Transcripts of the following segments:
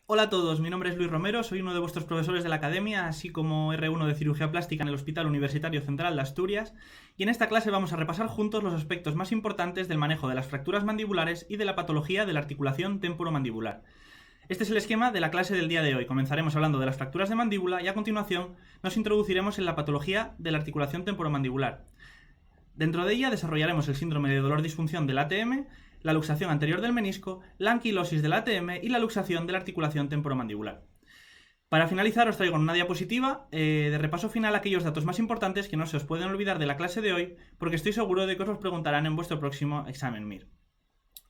Hola a todos, mi nombre es Luis Romero, soy uno de vuestros profesores de la academia, así como R1 de Cirugía Plástica en el Hospital Universitario Central de Asturias, y en esta clase vamos a repasar juntos los aspectos más importantes del manejo de las fracturas mandibulares y de la patología de la articulación temporomandibular. Este es el esquema de la clase del día de hoy. Comenzaremos hablando de las fracturas de mandíbula y a continuación nos introduciremos en la patología de la articulación temporomandibular. Dentro de ella desarrollaremos el síndrome de dolor-disfunción del ATM, la luxación anterior del menisco, la anquilosis del ATM y la luxación de la articulación temporomandibular. Para finalizar os traigo en una diapositiva de repaso final aquellos datos más importantes que no se os pueden olvidar de la clase de hoy, porque estoy seguro de que os los preguntarán en vuestro próximo examen MIR.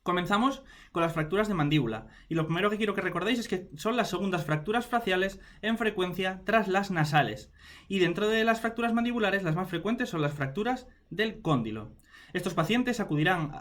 Comenzamos con las fracturas de mandíbula, y lo primero que quiero que recordéis es que son las segundas fracturas faciales en frecuencia tras las nasales, y dentro de las fracturas mandibulares las más frecuentes son las fracturas del cóndilo. Estos pacientes acudirán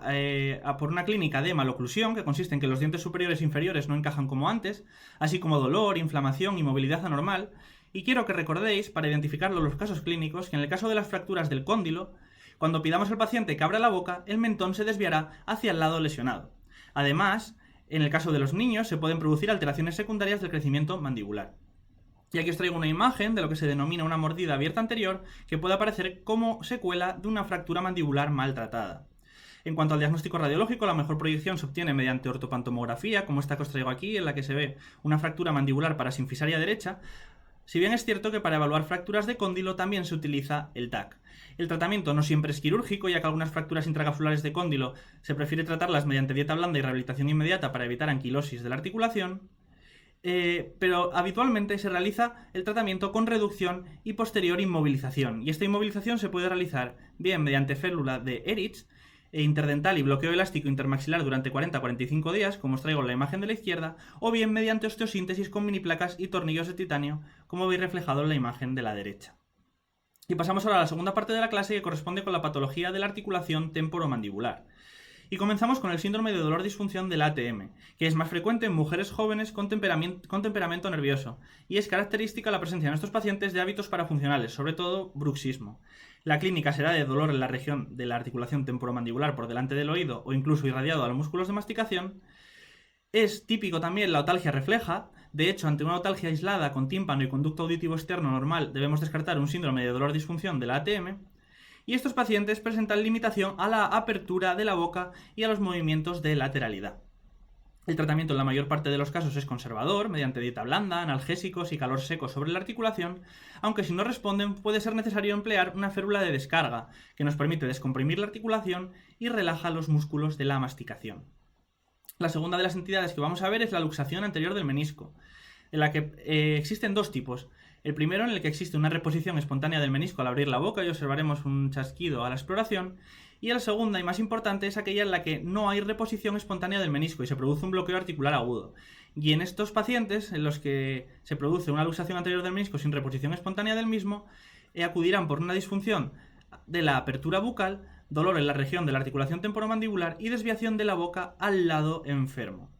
por una clínica de maloclusión, que consiste en que los dientes superiores e inferiores no encajan como antes, así como dolor, inflamación y movilidad anormal, y quiero que recordéis, para identificarlo en los casos clínicos, que en el caso de las fracturas del cóndilo, cuando pidamos al paciente que abra la boca, el mentón se desviará hacia el lado lesionado. Además, en el caso de los niños se pueden producir alteraciones secundarias del crecimiento mandibular. Y aquí os traigo una imagen de lo que se denomina una mordida abierta anterior, que puede aparecer como secuela de una fractura mandibular maltratada. En cuanto al diagnóstico radiológico, la mejor proyección se obtiene mediante ortopantomografía, como esta que os traigo aquí, en la que se ve una fractura mandibular parasinfisaria derecha, si bien es cierto que para evaluar fracturas de cóndilo también se utiliza el TAC. El tratamiento no siempre es quirúrgico, ya que algunas fracturas intracapsulares de cóndilo se prefiere tratarlas mediante dieta blanda y rehabilitación inmediata para evitar anquilosis de la articulación, pero habitualmente se realiza el tratamiento con reducción y posterior inmovilización, y esta inmovilización se puede realizar bien mediante férula de Eritz, interdental y bloqueo elástico intermaxilar durante 40-45 días, como os traigo en la imagen de la izquierda, o bien mediante osteosíntesis con mini placas y tornillos de titanio, como veis reflejado en la imagen de la derecha. Y pasamos ahora a la segunda parte de la clase, que corresponde con la patología de la articulación temporomandibular. Y comenzamos con el síndrome de dolor-disfunción del ATM, que es más frecuente en mujeres jóvenes con temperamento nervioso, y es característica la presencia en estos pacientes de hábitos parafuncionales, sobre todo bruxismo. La clínica será de dolor en la región de la articulación temporomandibular por delante del oído o incluso irradiado a los músculos de masticación. Es típico también la otalgia refleja. De hecho, ante una otalgia aislada con tímpano y conducto auditivo externo normal, debemos descartar un síndrome de dolor-disfunción de la ATM. Y estos pacientes presentan limitación a la apertura de la boca y a los movimientos de lateralidad. El tratamiento en la mayor parte de los casos es conservador, mediante dieta blanda, analgésicos y calor seco sobre la articulación, aunque si no responden puede ser necesario emplear una férula de descarga, que nos permite descomprimir la articulación y relaja los músculos de la masticación. La segunda de las entidades que vamos a ver es la luxación anterior del menisco, en la que existen dos tipos. El primero, en el que existe una reposición espontánea del menisco al abrir la boca y observaremos un chasquido a la exploración, y la segunda y más importante es aquella en la que no hay reposición espontánea del menisco y se produce un bloqueo articular agudo. Y en estos pacientes, en los que se produce una luxación anterior del menisco sin reposición espontánea del mismo, acudirán por una disfunción de la apertura bucal, dolor en la región de la articulación temporomandibular y desviación de la boca al lado enfermo.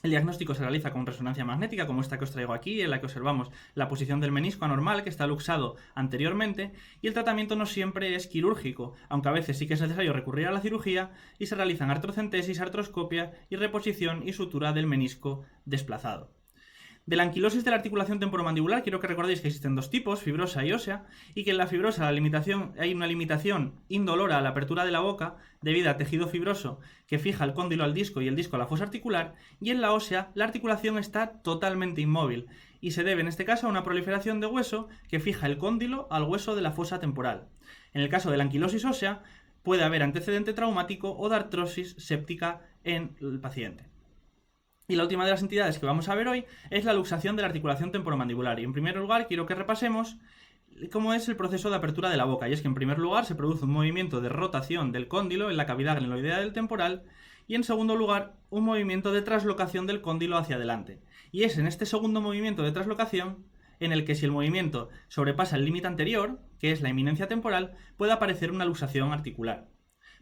El diagnóstico se realiza con resonancia magnética, como esta que os traigo aquí, en la que observamos la posición del menisco anormal, que está luxado anteriormente, y el tratamiento no siempre es quirúrgico, aunque a veces sí que es necesario recurrir a la cirugía, y se realizan artrocentesis, artroscopia y reposición y sutura del menisco desplazado. De la anquilosis de la articulación temporomandibular quiero que recordéis que existen dos tipos, fibrosa y ósea, y que en la fibrosa hay una limitación indolora a la apertura de la boca debido a tejido fibroso que fija el cóndilo al disco y el disco a la fosa articular, y en la ósea la articulación está totalmente inmóvil y se debe en este caso a una proliferación de hueso que fija el cóndilo al hueso de la fosa temporal. En el caso de la anquilosis ósea puede haber antecedente traumático o de artrosis séptica en el paciente. Y la última de las entidades que vamos a ver hoy es la luxación de la articulación temporomandibular. Y en primer lugar quiero que repasemos cómo es el proceso de apertura de la boca. Y es que en primer lugar se produce un movimiento de rotación del cóndilo en la cavidad glenoidea del temporal y en segundo lugar un movimiento de traslocación del cóndilo hacia adelante. Y es en este segundo movimiento de traslocación en el que si el movimiento sobrepasa el límite anterior, que es la eminencia temporal, puede aparecer una luxación articular.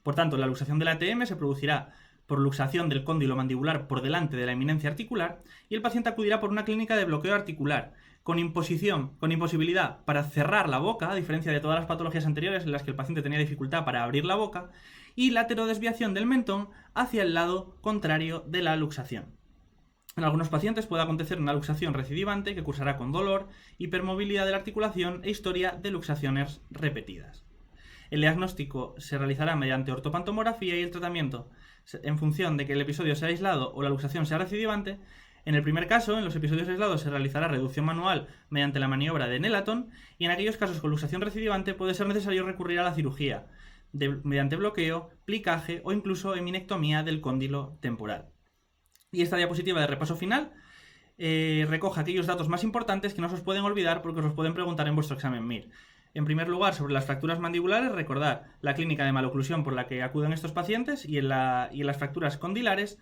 Por tanto, la luxación del ATM se producirá por luxación del cóndilo mandibular por delante de la eminencia articular, y el paciente acudirá por una clínica de bloqueo articular, con imposibilidad para cerrar la boca, a diferencia de todas las patologías anteriores en las que el paciente tenía dificultad para abrir la boca, y laterodesviación del mentón hacia el lado contrario de la luxación. En algunos pacientes puede acontecer una luxación recidivante que cursará con dolor, hipermovilidad de la articulación e historia de luxaciones repetidas. El diagnóstico se realizará mediante ortopantomografía y el tratamiento en función de que el episodio sea aislado o la luxación sea recidivante. En el primer caso, en los episodios aislados se realizará reducción manual mediante la maniobra de Nelaton, y en aquellos casos con luxación recidivante puede ser necesario recurrir a la cirugía mediante bloqueo, plicaje o incluso eminectomía del cóndilo temporal. Y esta diapositiva de repaso final recoge aquellos datos más importantes que no os pueden olvidar porque os los pueden preguntar en vuestro examen MIR. En primer lugar, sobre las fracturas mandibulares, recordad la clínica de maloclusión por la que acuden estos pacientes, y en las fracturas condilares,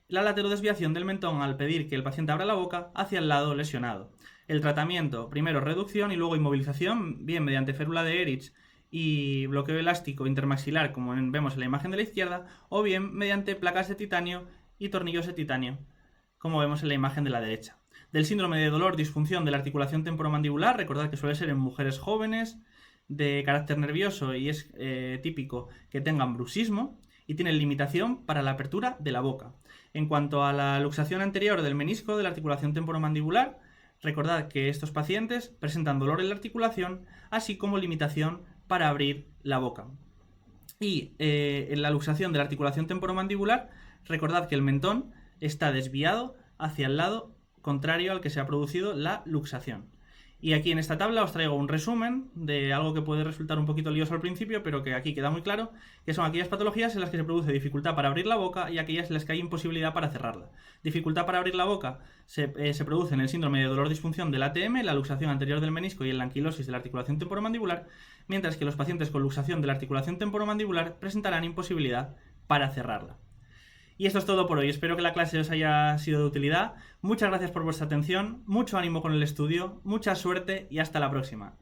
la laterodesviación del mentón al pedir que el paciente abra la boca hacia el lado lesionado. El tratamiento, primero reducción y luego inmovilización, bien mediante férula de Ehrlich y bloqueo elástico intermaxilar, como vemos en la imagen de la izquierda, o bien mediante placas de titanio y tornillos de titanio, como vemos en la imagen de la derecha. Del síndrome de dolor disfunción de la articulación temporomandibular, recordad que suele ser en mujeres jóvenes, de carácter nervioso, y es típico que tengan bruxismo y tienen limitación para la apertura de la boca. En cuanto a la luxación anterior del menisco de la articulación temporomandibular, recordad que estos pacientes presentan dolor en la articulación, así como limitación para abrir la boca. Y en la luxación de la articulación temporomandibular, recordad que el mentón está desviado hacia el lado contrario al que se ha producido la luxación. Y aquí en esta tabla os traigo un resumen de algo que puede resultar un poquito lioso al principio, pero que aquí queda muy claro, que son aquellas patologías en las que se produce dificultad para abrir la boca y aquellas en las que hay imposibilidad para cerrarla. Dificultad para abrir la boca se produce en el síndrome de dolor disfunción del ATM, la luxación anterior del menisco y en la anquilosis de la articulación temporomandibular, mientras que los pacientes con luxación de la articulación temporomandibular presentarán imposibilidad para cerrarla. Y esto es todo por hoy, espero que la clase os haya sido de utilidad. Muchas gracias por vuestra atención, mucho ánimo con el estudio, mucha suerte y hasta la próxima.